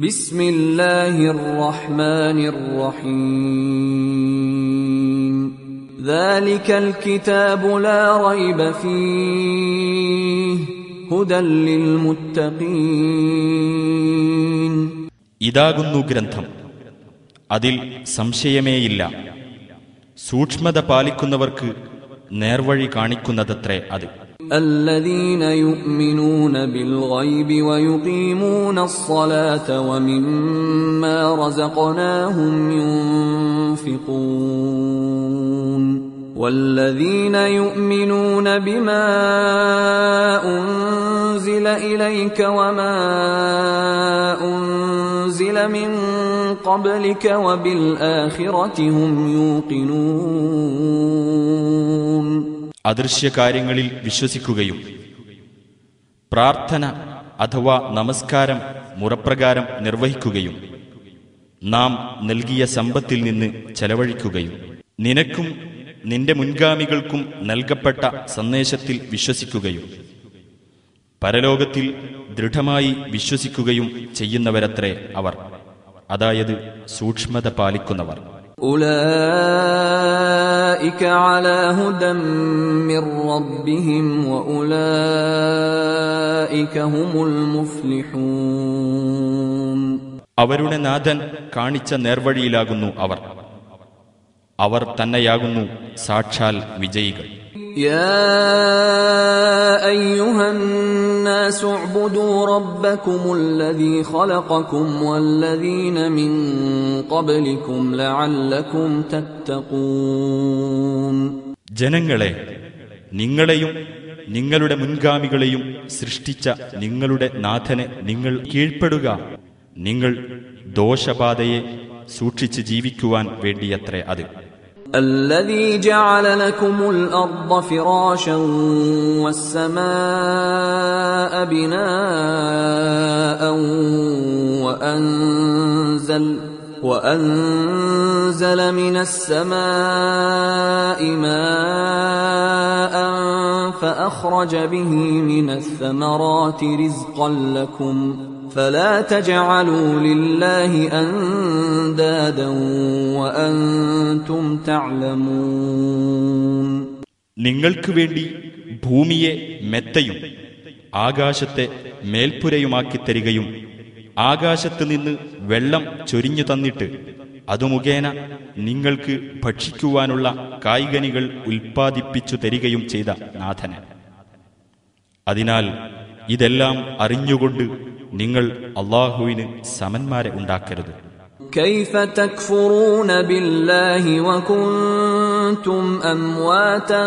ബിസ്മില്ലാഹിർ റഹ്മാനിർ റഹീം. ദാലികൽ കിതാബു ലാ റൈബ ഫീഹി ഹുദൽ ലിൽ മുത്തഖീൻ. ഇതാകുന്നു ഗ്രന്ഥം, അതിൽ സംശയമേയില്ല. സൂക്ഷ്മത പാലിക്കുന്നവർക്ക് നേർവഴി കാണിക്കുന്നതത്രേ അത്. الذين يؤمنون بالغيب ويقيمون الصلاة ومما رزقناهم ينفقون والذين يؤمنون بما أنزل إليك وما أنزل من قبلك وبالآخرة هم يوقنون. അദൃശ്യകാര്യങ്ങളിൽ വിശ്വസിക്കുകയും പ്രാർത്ഥന അഥവാ നമസ്കാരം മുറപ്രകാരം നിർവഹിക്കുകയും നാം നൽകിയ സമ്പത്തിൽ നിന്ന് ചെലവഴിക്കുകയും നിനക്കും നിന്റെ മുൻഗാമികൾക്കും നൽകപ്പെട്ട സന്ദേശത്തിൽ വിശ്വസിക്കുകയും പരലോകത്തിൽ ദൃഢമായി വിശ്വസിക്കുകയും ചെയ്യുന്നവരത്രേ അവർ, അതായത് സൂക്ഷ്മത പാലിക്കുന്നവർ. ഉലൈക അലാ ഹുദം മിർ റബ്ബിഹിം വഉലൈക ഹുമുൽ മുഫ്ലിഹൂൻ. അവരുടെ നാഥൻ കാണിച്ച നേർവഴിയിലാകുന്നു അവർ, അവർ തന്നെയാകുന്നു സാക്ഷാൽ വിജയികൾ. യാ അയ്യുഹന്നാസു ഉഅ്ബുദൂ റബ്ബകുമുല്ലദീ ഖലഖകും വല്ലദീന മിൻ ഖബ്ലികും ലഅല്ലകും തത്തഖൂൻ. ജനങ്ങളെ, നിങ്ങളെയും നിങ്ങളുടെ മുൻഗാമികളെയും സൃഷ്ടിച്ച നിങ്ങളുടെ നാഥനെ നിങ്ങൾ കീഴ്പ്പെടുക, നിങ്ങൾ ദോഷബാധയെ സൂക്ഷിച്ച് ജീവിക്കുവാൻ വേണ്ടിയത്രേ അത്. الذي جعل لكم الأرض فراشا والسماء بناء وأنزل من السماء ماء فأخرج به من الثمرات رزقا لكم فلا تجعلوا لله أندادا وأنتم تعلمون. നിങ്ങൾക്ക് വേണ്ടി ഭൂമിയെ മെത്തയും ആകാശത്തെ മേൽപ്പുരയുമാക്കി തരികയും ആകാശത്ത് നിന്ന് വെള്ളം ചൊരിഞ്ഞു തന്നിട്ട് അതു മുഖേന നിങ്ങൾക്ക് ഭക്ഷിക്കുവാനുള്ള കായ്കനികൾ ഉൽപ്പാദിപ്പിച്ചു തരികയും ചെയ്ത നാഥന്. അതിനാൽ ഇതെല്ലാം അറിഞ്ഞുകൊണ്ട് നിങ്ങൾ അല്ലാഹുവിന് സമന്മാരെ ഉണ്ടാക്കരുത്. كيف تكفرون بالله وكنتم أمواتا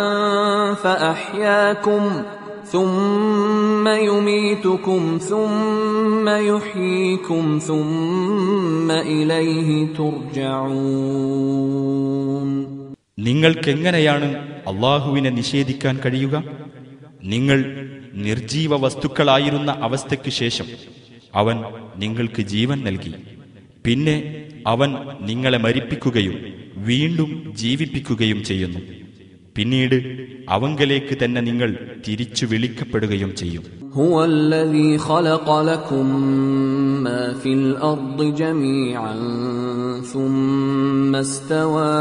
فأحياكم ثم يميتكم ثم يحييكم ثم إليه ترجعون. നിങ്ങൾക്കെങ്ങനെയാണ് അല്ലാഹുവിനെ നിഷേധിക്കാൻ കഴിയുക? നിങ്ങൾ നിർജീവ വസ്തുക്കളായിരുന്ന അവസ്ഥയ്ക്ക് ശേഷം അവൻ നിങ്ങൾക്ക് ജീവൻ നൽകി, പിന്നെ അവൻ നിങ്ങളെ മരിപ്പിക്കുകയും വീണ്ടും ജീവിപ്പിക്കുകയും ചെയ്യുന്നു. പിന്നീട് അവങ്കലേക്ക് തന്നെ നിങ്ങൾ തിരിച്ചു വിളിക്കപ്പെടുകയും ചെയ്യും. ഹുവല്ലദീ ഖലഖ ലക്കും മാ ഫിൽ അർദി ജമീഅൻ ثم استوى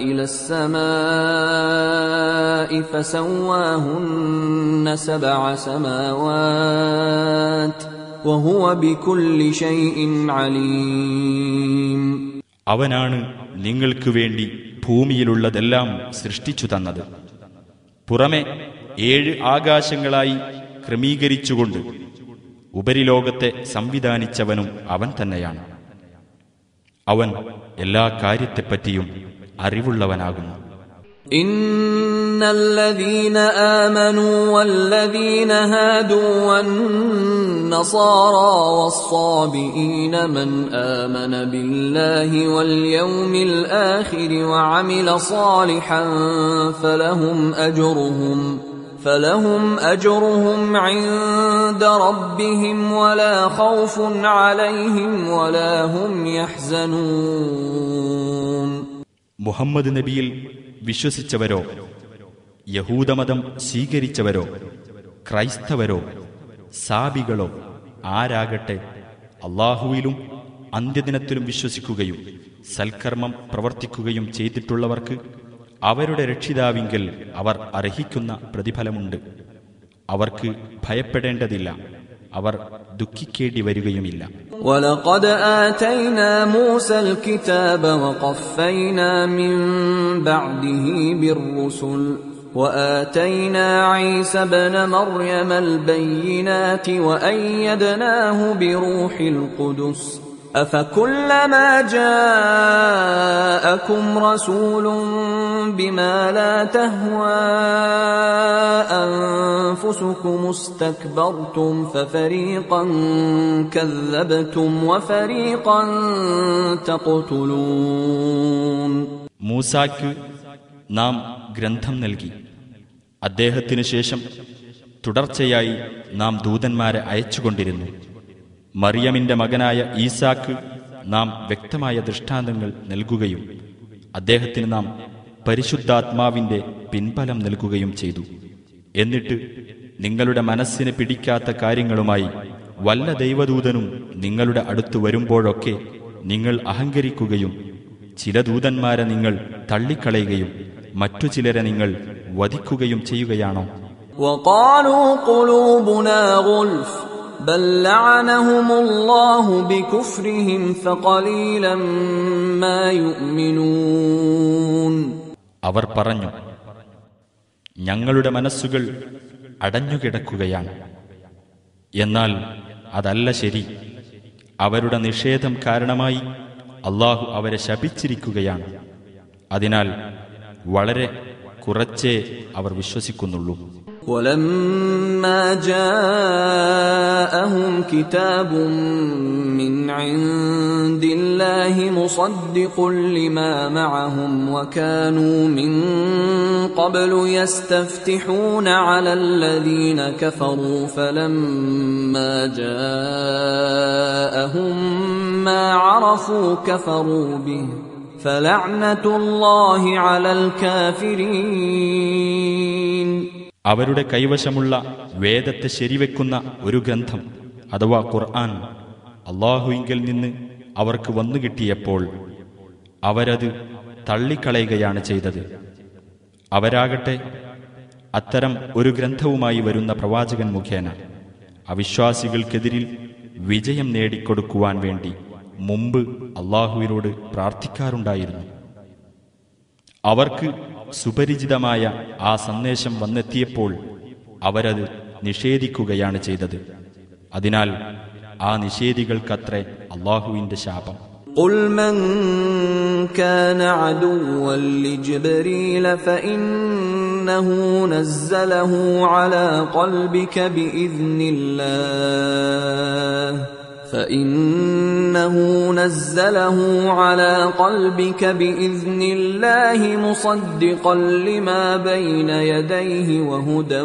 إلى السماء فسواهن 7 سماوات وهو بكل شيء عليم. അവനാണ് നിങ്ങൾക്ക് വേണ്ടി ഭൂമിയിലുള്ളതെല്ലാം സൃഷ്ടിച്ചു തന്നത്. പുറമെ 7 ആകാശങ്ങളായി ക്രമീകരിച്ചുകൊണ്ട് ഉപരിലോകത്തെ സംവിധാനിച്ചവനും അവൻ തന്നെയാണ്. അവൻ എല്ലാ കാര്യത്തെപ്പറ്റിയും അറിവുള്ളവനാകുന്നു. ഇന്നല്ലദീന ആമനൂ വല്ലദീന ഹാദൂ വന്നസാറാ വസ്സാബിഈന മൻ ആമന ബില്ലാഹി വൽ യൗമിൽ ആഖിരി വഅമില സാലിഹൻ فلهم أجرهم عند ربهم ولا خوف عليهم ولا هم يحزنون. മുഹമ്മദ് നബിയിൽ വിശ്വസിച്ചവരോ യഹൂദമതം സ്വീകരിച്ചവരോ ക്രൈസ്തവരോ സാബികളോ ആരാകട്ടെ അല്ലാഹുവിലും അന്ത്യദിനത്തിലും വിശ്വസിക്കുകയും സൽക്കർമ്മം പ്രവർത്തിക്കുകയും ചെയ്തിട്ടുള്ളവർക്ക് അവരുടെ രക്ഷിതാവിങ്കൽ അവർ അർഹിക്കുന്ന പ്രതിഫലമുണ്ട്. അവർക്ക് ഭയപ്പെടേണ്ടതില്ല, അവർ ദുഃഖിക്കേണ്ടി വരികയുമില്ല. وَلَقَدْ آتَيْنَا مُوسَى الْكِتَابَ وَقَفَّيْنَا مِن بَعْدِهِ بِالرُّسُلِ وَآتَيْنَا عِيسَى ابْنَ مَرْيَمَ الْبَيِّنَاتِ وَأَيَّدْنَاهُ بِرُوحِ الْقُدُسِ أَفَكُلَّمَا جَاءَكُمْ رَسُولٌ بِمَا لَا تَهْوَى أَنفُسُكُمُ اسْتَكْبَرْتُمْ فَفَرِيقًا كَذَّبْتُمْ وَفَرِيقًا تَقْتُلُونَ. മൂസായ്ക്ക് നാം ഗ്രന്ഥം നൽകി. അദ്ദേഹത്തിനു ശേഷം തുടർച്ചയായി നാം ദൂതന്മാരെ അയച്ചുകൊണ്ടിരുന്നു. മറിയമിന്റെ മകനായ ഈസാക്ക് നാം വ്യക്തമായ ദൃഷ്ടാന്തങ്ങൾ നൽകുകയും അദ്ദേഹത്തിന് നാം പരിശുദ്ധാത്മാവിന്റെ പിൻബലം നൽകുകയും ചെയ്തു. എന്നിട്ട് നിങ്ങളുടെ മനസ്സിന് പിടിക്കാത്ത കാര്യങ്ങളുമായി വല്ല ദൈവദൂതനും നിങ്ങളുടെ അടുത്ത് വരുമ്പോഴൊക്കെ നിങ്ങൾ അഹങ്കരിക്കുകയും ചില ദൂതന്മാരെ നിങ്ങൾ തള്ളിക്കളയുകയും മറ്റു ചിലരെ നിങ്ങൾ വധിക്കുകയും ചെയ്യുകയാണോ? وَقَالُوا قُلُوبُنَا غُلْفٌ بَلْ لَعَنَهُمُ اللَّهُ بِكُفْرِهِمْ فَقَلِيلًا مَا يُؤْمِنُونَ. അവർ പറഞ്ഞു, ഞങ്ങളുടെ മനസ്സുകൾ അടഞ്ഞുകിടക്കുകയാണ്. എന്നാൽ അതല്ല ശരി. അവരുടെ നിഷേധം കാരണമായി അല്ലാഹു അവരെ ശപിച്ചിരിക്കുകയാണ്. അതിനാൽ വളരെ കുറച്ചേ അവർ വിശ്വസിക്കുന്നുള്ളൂ. وَلَمَّا جَاءَهُمْ كِتَابٌ مِّنْ عِندِ اللَّهِ مُصَدِّقٌ لِّمَا مَعَهُمْ وَكَانُوا مِن قَبْلُ يَسْتَفْتِحُونَ عَلَى الَّذِينَ كَفَرُوا فَلَمَّا جَاءَهُم مَّا عَرَفُوا كَفَرُوا بِهِ فَلَعْنَةُ اللَّهِ عَلَى الْكَافِرِينَ. അവരുടെ കൈവശമുള്ള വേദത്തെ ശരിവെക്കുന്ന ഒരു ഗ്രന്ഥം അഥവാ ഖുർആൻ അല്ലാഹുവിങ്കൽ നിന്ന് അവർക്ക് വന്നുകിട്ടിയപ്പോൾ അവരത് തള്ളിക്കളയുകയാണ് ചെയ്തത്. അവരാകട്ടെ അത്തരം ഒരു ഗ്രന്ഥവുമായി വരുന്ന പ്രവാചകൻ മുഖേന അവിശ്വാസികൾക്കെതിരിൽ വിജയം നേടിക്കൊടുക്കുവാൻ വേണ്ടി മുമ്പ് അല്ലാഹുവിനോട് പ്രാർത്ഥിക്കാറുണ്ടായിരുന്നു. അവർക്ക് സുപരിചിതമായ ആ സന്ദേശം വന്നെത്തിയപ്പോൾ അവരത് നിഷേധിക്കുകയാണ് ചെയ്തത്. അതിനാൽ ആ നിഷേധികൾക്കത്രേ അല്ലാഹുവിന്റെ ശാപം. قُلْ مَنْ كَانَ عَدُوًّا لِجِبْرِيلَ فَإِنَّهُ نَزَّلَهُ عَلَى قَلْبِكَ بِإِذْنِ اللَّهِ مُصَدِّقًا لِمَا بَيْنَ يَدَيْهِ وَهُدًى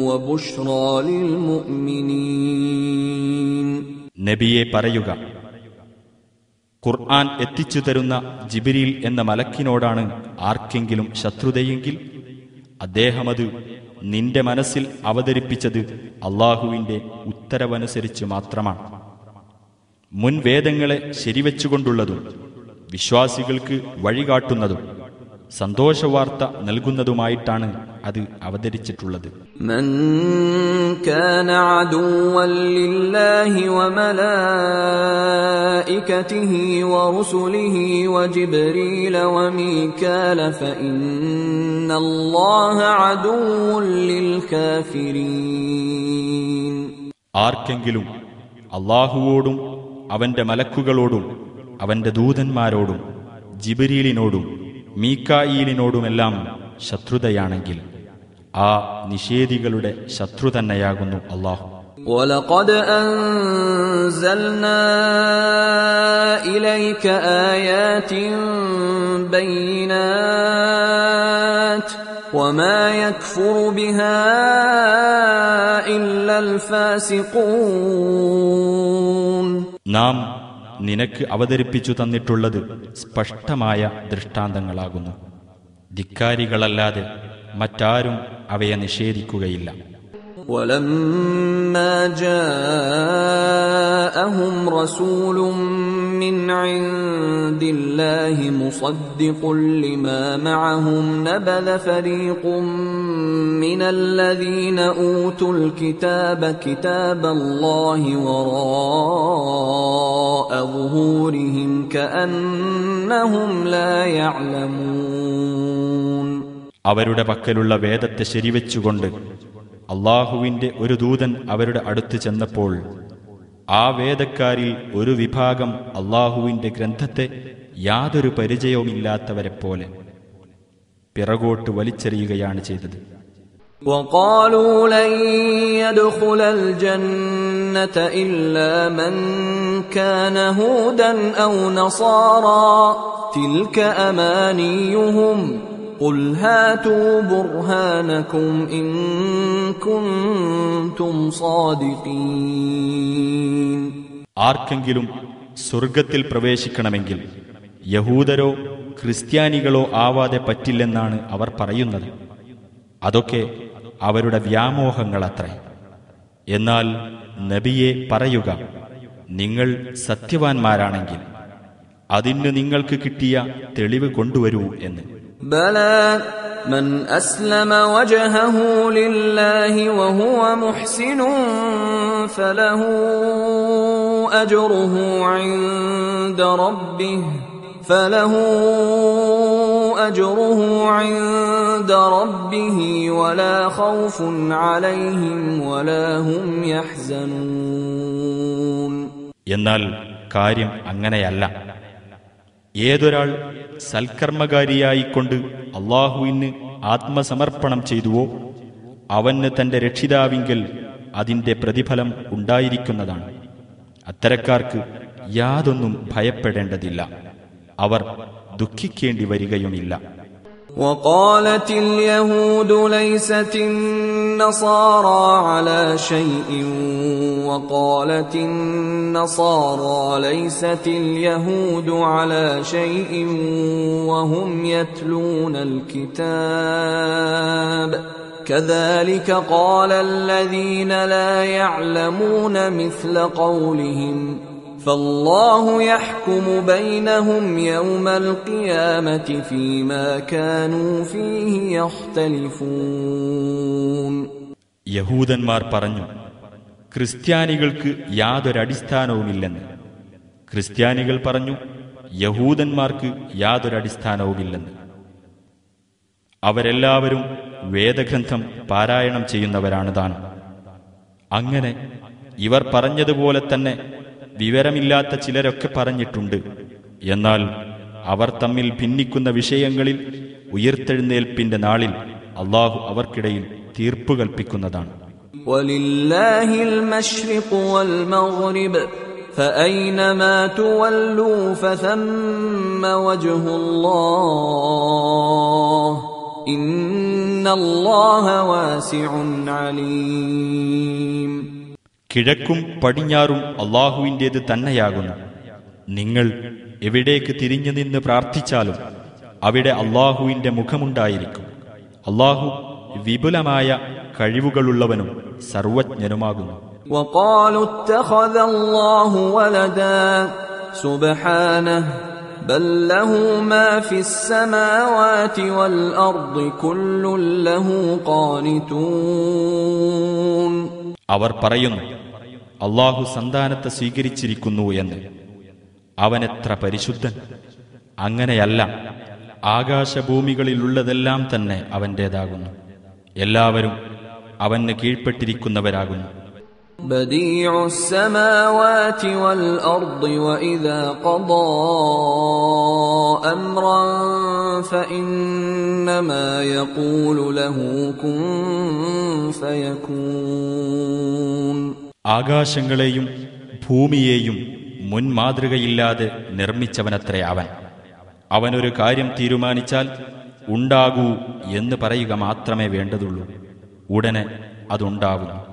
وَبُشْرَى لِلْمُؤْمِنِينَ. നബിയെ പറയുക, ഖുർആൻ എത്തിച്ചു തരുന്ന ജിബ്രീൽ എന്ന മലക്കിനോടാണ് ആർക്കെങ്കിലും ശത്രുതയെങ്കിൽ അദ്ദേഹമത് നിന്റെ മനസ്സിൽ അവതരിപ്പിച്ചത് അല്ലാഹുവിന്റെ ഉത്തരവനുസരിച്ച് മാത്രമാണ്. മുൻ വേദങ്ങളെ ശരിവെച്ചുകൊണ്ടുള്ളതും വിശ്വാസികൾക്ക് വഴികാട്ടുന്നതും സന്തോഷവാർത്ത നൽകുന്നതുമായിട്ടാണ് അത് അവതരിച്ചിട്ടുള്ളത്. മൻ കാന അദുവ്വൻ ലില്ലാഹി വമലായികതിഹി വറുസുലിഹി വജിബ്രീല വമീകാല ഫഇന്നല്ലാഹ അദുവ്വുൻ ലിൽകാഫിരീൻ. ആർക്കെങ്കിലും അല്ലാഹുവോടും അവന്റെ മലക്കുകളോടും അവന്റെ ദൂതന്മാരോടും ജിബ്രീലിനോടും മീകായീലിനോടുമെല്ലാം ശത്രുതയാണെങ്കിൽ ആ നിഷേധികളുടെ ശത്രു തന്നെയാകുന്നു അല്ലാഹു. وَلَقَدْ أَنزَلْنَا إِلَيْكَ آيَاتٍ بَيِّنَاتٍ وَمَا يَكْفُرُ بِهَا إِلَّا الْفَاسِقُونَ. നാം നിനക്ക് അവതരിപ്പിച്ചു തന്നിട്ടുള്ളത് സ്പഷ്ടമായ ദൃഷ്ടാന്തങ്ങളാകുന്നു. ധിക്കാരികളല്ലാതെ മറ്റാരും അവയെ നിഷേധിക്കുകയില്ല. ولما جاءهم رسول من عند الله مصدق لما معهم نبذ فريق من الذين أوتوا الكتاب كتاب الله وراء ظهورهم كأنهم لا يعلمون. അവരുടെ പക്കലുള്ള വേദത്തെ ശരിവെച്ചുകൊണ്ട് അള്ളാഹുവിന്റെ ഒരു ദൂതൻ അവരുടെ അടുത്ത് ചെന്നപ്പോൾ ആ വേദക്കാരിൽ ഒരു വിഭാഗം അള്ളാഹുവിന്റെ ഗ്രന്ഥത്തെ യാതൊരു പരിചയവുമില്ലാത്തവരെപ്പോലെ പിറകോട്ട് വലിച്ചെറിയുകയാണ് ചെയ്തത്. وقالوا لن يدخل الجنة إلا من كان هودا أو نصارى تلك أمانيهم قل هاتوا برهانكم إن كنتم صادقين. ആർക്കെങ്കിലും സ്വർഗത്തിൽ പ്രവേശിക്കണമെങ്കിൽ യഹൂദരോ ക്രിസ്ത്യാനികളോ ആവാതെ പറ്റില്ലെന്നാണ് അവർ പറയുന്നത്. അതൊക്കെ അവരുടെ വ്യാമോഹങ്ങളത്രേ. എന്നാൽ നബിയെ പറയുക, നിങ്ങൾ സത്യവാൻമാരാണെങ്കിൽ അതിന് നിങ്ങൾക്ക് കിട്ടിയ തെളിവ് കൊണ്ടുവരൂ എന്ന്. بلى من أسلم وجهه لله وهو محسن فله أجره عند ربه ولا خوف عليهم ولا هم يحزنون. എന്നാൽ കാര്യം അങ്ങനെയല്ല. ഏതൊരാൾ സൽക്കർമ്മകാരിയായിക്കൊണ്ട് അള്ളാഹുവിന് ആത്മസമർപ്പണം ചെയ്തുവോ അവന് തന്റെ രക്ഷിതാവിങ്കൽ അതിന്റെ പ്രതിഫലം ഉണ്ടായിരിക്കുന്നതാണ്. അത്തരക്കാർക്ക് യാതൊന്നും ഭയപ്പെടേണ്ടതില്ല, അവർ ദുഃഖിക്കേണ്ടി വരികയുമില്ല. وقالت اليهود ليست النصارى على شيء وقالت النصارى ليست اليهود على شيء وهم يتلون الكتاب كذلك قال الذين لا يعلمون مثل قولهم فالله يحكم بينهم يوم القيامة فيما كانوا فيه يختلفون. യഹൂദന്മാർ പറഞ്ഞു, ക്രിസ്ത്യാനികൾക്ക് യാതൊരടിസ്ഥാനവുമില്ലെന്ന്. ക്രിസ്ത്യാനികൾ പറഞ്ഞു, യഹൂദന്മാർക്ക് യാതൊരടിസ്ഥാനവുമില്ലെന്ന്. അവരെല്ലാവരും വേദഗ്രന്ഥം പാരായണം ചെയ്യുന്നവരാണ് താൻ. അങ്ങനെ ഇവർ പറഞ്ഞതുപോലെ തന്നെ വിവരമില്ലാത്ത ചിലരൊക്കെ പറഞ്ഞിട്ടുണ്ട്. എന്നാൽ അവർ തമ്മിൽ ഭിന്നിക്കുന്ന വിഷയങ്ങളിൽ ഉയർത്തെഴുന്നേൽപ്പിന്റെ നാളിൽ അള്ളാഹു അവർക്കിടയിൽ തീർപ്പ് കൽപ്പിക്കുന്നതാണ്. വലില്ലാഹിൽ മശ്രിഖു വൽ മഗ്രിബ് ഫഅയ്നമാ തുവല്ലൂ ഫസമ്മ വജ്ഹുല്ലാഹ് ഇന്നല്ലാഹ വാസിഉൻ അലീം. കിഴക്കും പടിഞ്ഞാറും അള്ളാഹുവിൻ്റേത് തന്നെയാകുന്നു. നിങ്ങൾ എവിടേക്ക് തിരിഞ്ഞു നിന്ന് പ്രാർത്ഥിച്ചാലും അവിടെ അള്ളാഹുവിന്റെ മുഖമുണ്ടായിരിക്കും. അള്ളാഹു വിപുലമായ കഴിവുകളുള്ളവനും സർവജ്ഞനുമാകുന്നു. وقالوا اتخذ الله ولدا سبحانه بل له ما في السماوات والأرض كل له قانتون. അവർ പറയുന്നു, അള്ളാഹു സന്താനത്തെ സ്വീകരിച്ചിരിക്കുന്നു എന്ന്. അവനെത്ര പരിശുദ്ധൻ! അങ്ങനെയല്ല, ആകാശഭൂമികളിലുള്ളതെല്ലാം തന്നെ അവൻ്റേതാകുന്നു. എല്ലാവരും അവന് കീഴ്പ്പെട്ടിരിക്കുന്നവരാകുന്നു. بديع السماوات والأرض وإذا قضى أمرا فإنما يقول له كن فيكون. ആകാശങ്ങളെയും ഭൂമിയെയും മുൻമാതൃകയില്ലാതെ നിർമ്മിച്ചവനത്രേ അവൻ. അവനൊരു കാര്യം തീരുമാനിച്ചാൽ ഉണ്ടാകൂ എന്ന് പറയുക മാത്രമേ വേണ്ടതുള്ളൂ. ഉടനെ അതുണ്ടാകുന്നു.